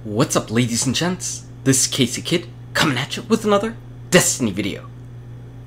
What's up, ladies and gents? This is KSigKid coming at you with another Destiny video.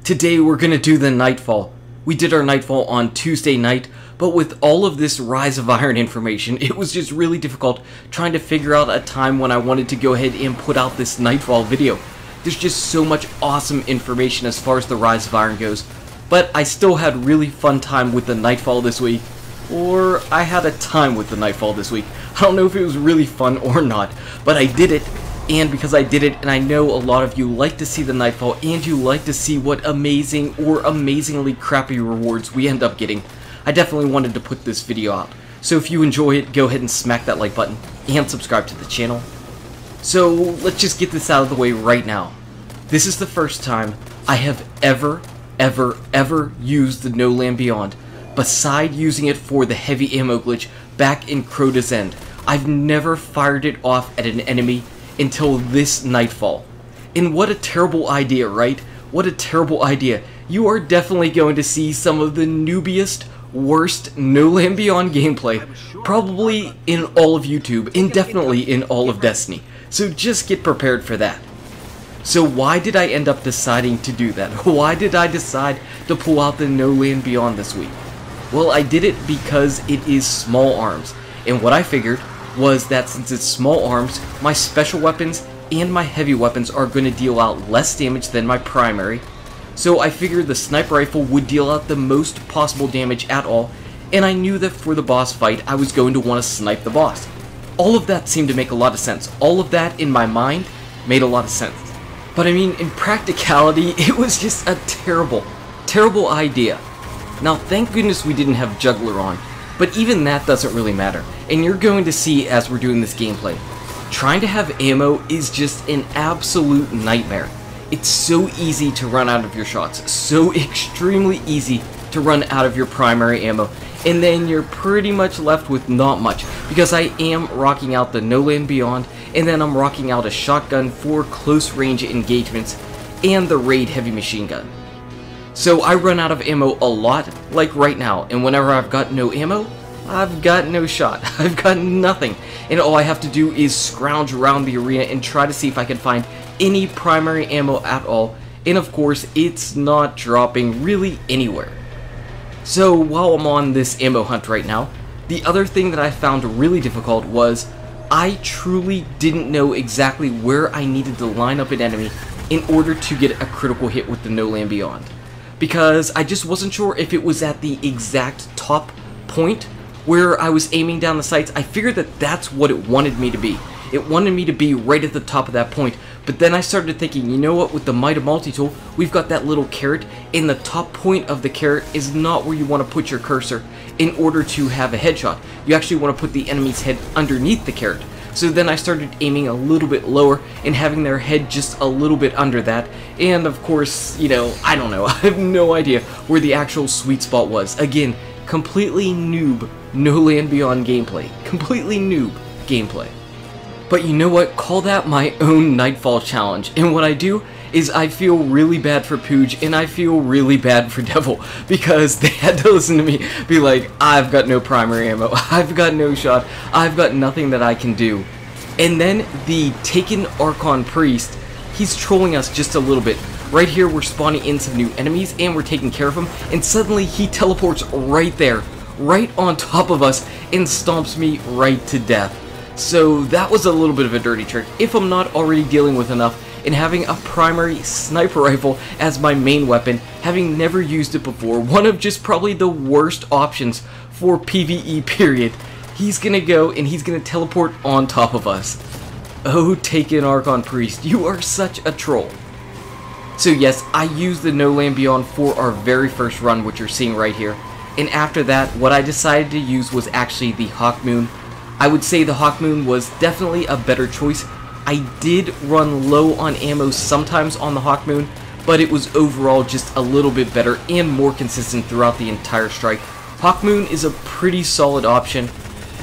Today we're gonna do the Nightfall. We did our Nightfall on Tuesday night, but with all of this Rise of Iron information, it was just really difficult trying to figure out a time when I wanted to go ahead and put out this Nightfall video. There's just so much awesome information as far as the Rise of Iron goes, but I still had really fun time with the Nightfall this week. Or I had a time with the Nightfall this week. I don't know if it was really fun or not, but I did it, and because I did it, and I know a lot of you like to see the Nightfall, and you like to see what amazing or amazingly crappy rewards we end up getting, I definitely wanted to put this video out. So if you enjoy it, go ahead and smack that like button, and subscribe to the channel. So let's just get this out of the way right now. This is the first time I have ever used the No Land Beyond. Beside using it for the heavy ammo glitch back in Crota's End, I've never fired it off at an enemy until this Nightfall. And what a terrible idea, right? What a terrible idea. You are definitely going to see some of the noobiest, worst No Land Beyond gameplay, probably in all of YouTube, and definitely in all of Destiny. So just get prepared for that. So why did I end up deciding to do that? Why did I decide to pull out the No Land Beyond this week? Well, I did it because it is small arms, and what I figured was that since it's small arms, my special weapons and my heavy weapons are going to deal out less damage than my primary, so I figured the sniper rifle would deal out the most possible damage at all, and I knew that for the boss fight I was going to want to snipe the boss. All of that seemed to make a lot of sense. All of that in my mind made a lot of sense. But I mean, in practicality, it was just a terrible idea. Now, thank goodness we didn't have Juggler on, but even that doesn't really matter, and you're going to see as we're doing this gameplay. Trying to have ammo is just an absolute nightmare. It's so easy to run out of your shots, so extremely easy to run out of your primary ammo, and then you're pretty much left with not much, because I am rocking out the No Land Beyond, and then I'm rocking out a shotgun for close range engagements, and the Raid heavy machine gun. So I run out of ammo a lot, like right now, and whenever I've got no ammo, I've got no shot. I've got nothing, and all I have to do is scrounge around the arena and try to see if I can find any primary ammo at all, and of course, it's not dropping really anywhere. So while I'm on this ammo hunt right now, the other thing that I found really difficult was I truly didn't know exactly where I needed to line up an enemy in order to get a critical hit with the No Land Beyond. Because I just wasn't sure if it was at the exact top point where I was aiming down the sights. I figured that that's what it wanted me to be. It wanted me to be right at the top of that point, but then I started thinking, you know what, with the Might of Multi-Tool, we've got that little carrot, and the top point of the carrot is not where you want to put your cursor in order to have a headshot. You actually want to put the enemy's head underneath the carrot. So then I started aiming a little bit lower and having their head just a little bit under that, and of course, you know, I don't know, I have no idea where the actual sweet spot was. Again, completely noob No Land Beyond gameplay. Completely noob gameplay. But you know what, call that my own Nightfall challenge, and what I do is I feel really bad for Pooj and I feel really bad for Devil, because they had to listen to me be like, I've got no primary ammo, I've got no shot, I've got nothing that I can do. And then the Taken Archon Priest, he's trolling us just a little bit. Right here we're spawning in some new enemies and we're taking care of him, and suddenly he teleports right there, right on top of us, and stomps me right to death. So that was a little bit of a dirty trick, if I'm not already dealing with enough in having a primary sniper rifle as my main weapon, having never used it before, one of just probably the worst options for PvE period. He's gonna go and he's gonna teleport on top of us. Oh, Taken Archon Priest, you are such a troll. So yes, I used the No Land Beyond for our very first run, which you're seeing right here, and after that, what I decided to use was actually the Hawk Moon. I would say the Hawk Moon was definitely a better choice. I did run low on ammo sometimes on the Hawk Moon, but it was overall just a little bit better and more consistent throughout the entire strike. Hawk Moon is a pretty solid option.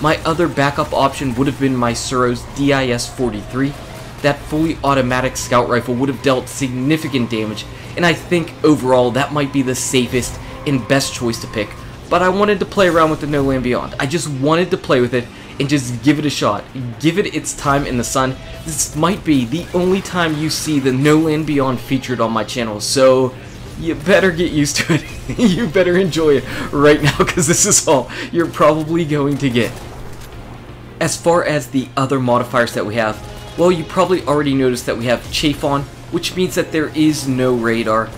My other backup option would have been my Suro's DIS-43. That fully automatic scout rifle would have dealt significant damage, and I think overall that might be the safest and best choice to pick. But I wanted to play around with the No Land Beyond. I just wanted to play with it and just give it a shot. Give it its time in the sun. This might be the only time you see the No Land Beyond featured on my channel, so you better get used to it. You better enjoy it right now, because this is all you're probably going to get. As far as the other modifiers that we have, well, you probably already noticed that we have chafe on, which means that there is no radar.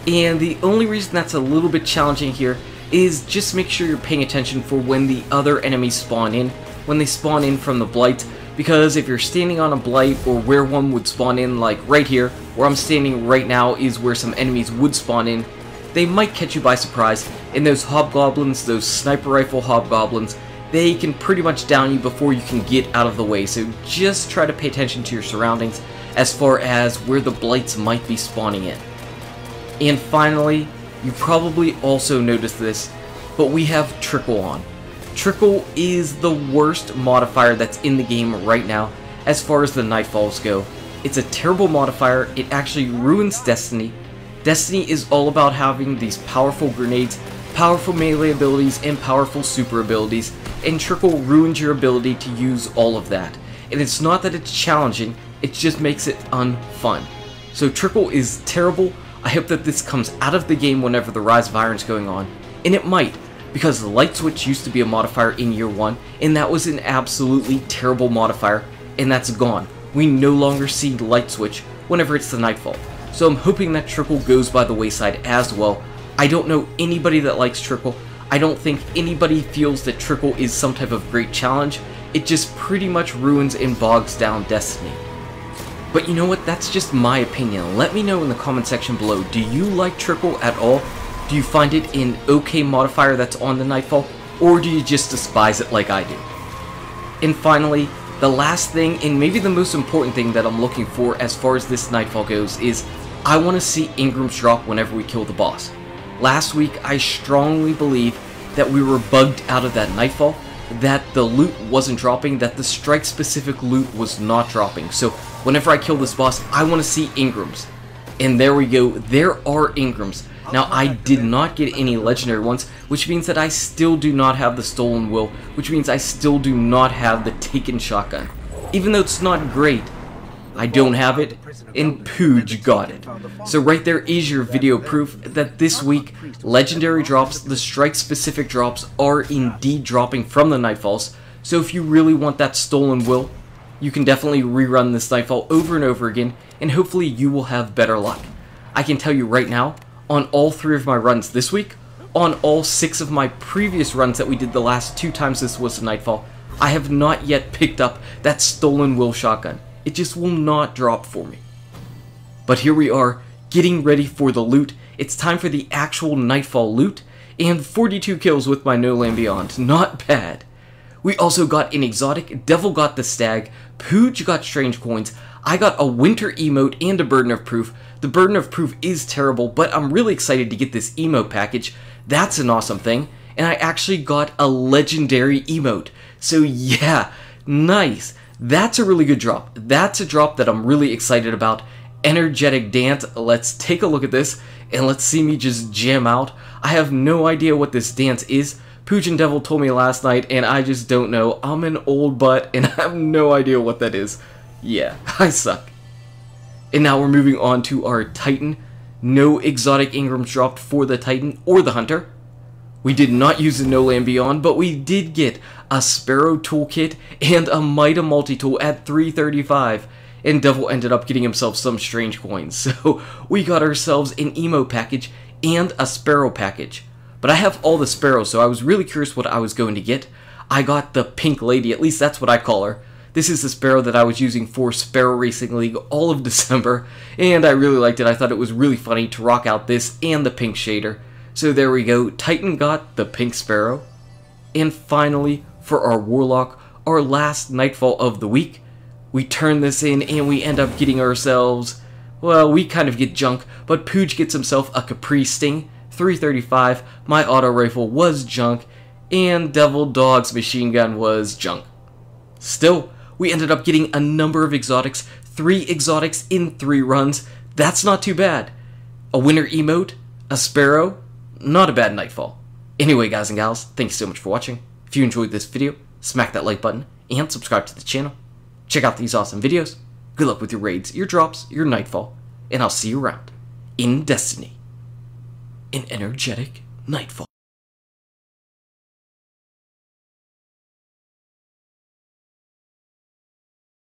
And the only reason that's a little bit challenging here is just make sure you're paying attention for when the other enemies spawn in, when they spawn in from the blight, because if you're standing on a blight or where one would spawn in, like right here, where I'm standing right now is where some enemies would spawn in, they might catch you by surprise, and those hobgoblins, those sniper rifle hobgoblins, they can pretty much down you before you can get out of the way, so just try to pay attention to your surroundings as far as where the blights might be spawning in. And finally, you probably also noticed this, but we have Trickle on. Trickle is the worst modifier that's in the game right now as far as the Nightfalls go. It's a terrible modifier, it actually ruins Destiny. Destiny is all about having these powerful grenades, powerful melee abilities, and powerful super abilities, and Trickle ruins your ability to use all of that. And it's not that it's challenging, it just makes it unfun. So Trickle is terrible. I hope that this comes out of the game whenever the Rise of Iron is going on, and it might, because the Light Switch used to be a modifier in year 1, and that was an absolutely terrible modifier, and that's gone. We no longer see Light Switch whenever it's the Nightfall, so I'm hoping that Trickle goes by the wayside as well. I don't know anybody that likes Trickle. I don't think anybody feels that Trickle is some type of great challenge. It just pretty much ruins and bogs down Destiny. But you know what, that's just my opinion. Let me know in the comment section below, do you like Trickle at all? Do you find it an okay modifier that's on the Nightfall? Or do you just despise it like I do? And finally, the last thing, and maybe the most important thing that I'm looking for as far as this Nightfall goes, is I want to see Ingrams drop whenever we kill the boss. Last week, I strongly believe that we were bugged out of that Nightfall, that the loot wasn't dropping, that the strike-specific loot was not dropping. So whenever I kill this boss, I want to see Ingrams. And there we go, there are Ingrams. Now, I did not get any legendary ones, which means that I still do not have the Stolen Will, which means I still do not have the Taken Shotgun. Even though it's not great, I don't have it, and Pooj got it. So right there is your video proof that this week, legendary drops, the strike-specific drops, are indeed dropping from the Nightfalls. So if you really want that Stolen Will, you can definitely rerun this Nightfall over and over again, and hopefully you will have better luck. I can tell you right now, on all 3 of my runs this week, on all 6 of my previous runs that we did the last 2 times this was a Nightfall, I have not yet picked up that Stolen Will shotgun. It just will not drop for me. But here we are, getting ready for the loot. It's time for the actual Nightfall loot, and 42 kills with my No Land Beyond. Not bad. We also got an exotic, Devil got the Stag, Pooj got Strange Coins, I got a Winter emote and a Burden of Proof. The Burden of Proof is terrible, but I'm really excited to get this emote package. That's an awesome thing. And I actually got a legendary emote. So yeah, nice. That's a really good drop. That's a drop that I'm really excited about. Energetic Dance. Let's take a look at this, and let's see me just jam out. I have no idea what this dance is. Pooj and Devil told me last night, and I just don't know. I'm an old butt, and I have no idea what that is. Yeah, I suck. And now we're moving on to our Titan. No exotic Ingrams dropped for the Titan or the Hunter. We did not use the No Land Beyond, but we did get a Sparrow toolkit and a Mida multi-tool at 335. And Devil ended up getting himself some strange coins. So we got ourselves an emo package and a Sparrow package. But I have all the Sparrows, so I was really curious what I was going to get. I got the Pink Lady, at least that's what I call her. This is the Sparrow that I was using for Sparrow Racing League all of December, and I really liked it. I thought it was really funny to rock out this and the pink shader. So there we go, Titan got the Pink Sparrow. And finally, for our Warlock, our last Nightfall of the week, we turn this in and we end up getting ourselves, well, we kind of get junk, but Pooj gets himself a Capri Sting, 335, my auto rifle was junk, and Devil Dog's machine gun was junk. Still, we ended up getting a number of exotics, 3 exotics in 3 runs. That's not too bad. A Winter emote, a Sparrow, not a bad Nightfall. Anyway, guys and gals, thank you so much for watching. If you enjoyed this video, smack that like button, and subscribe to the channel. Check out these awesome videos. Good luck with your raids, your drops, your Nightfall, and I'll see you around in Destiny. An energetic Nightfall.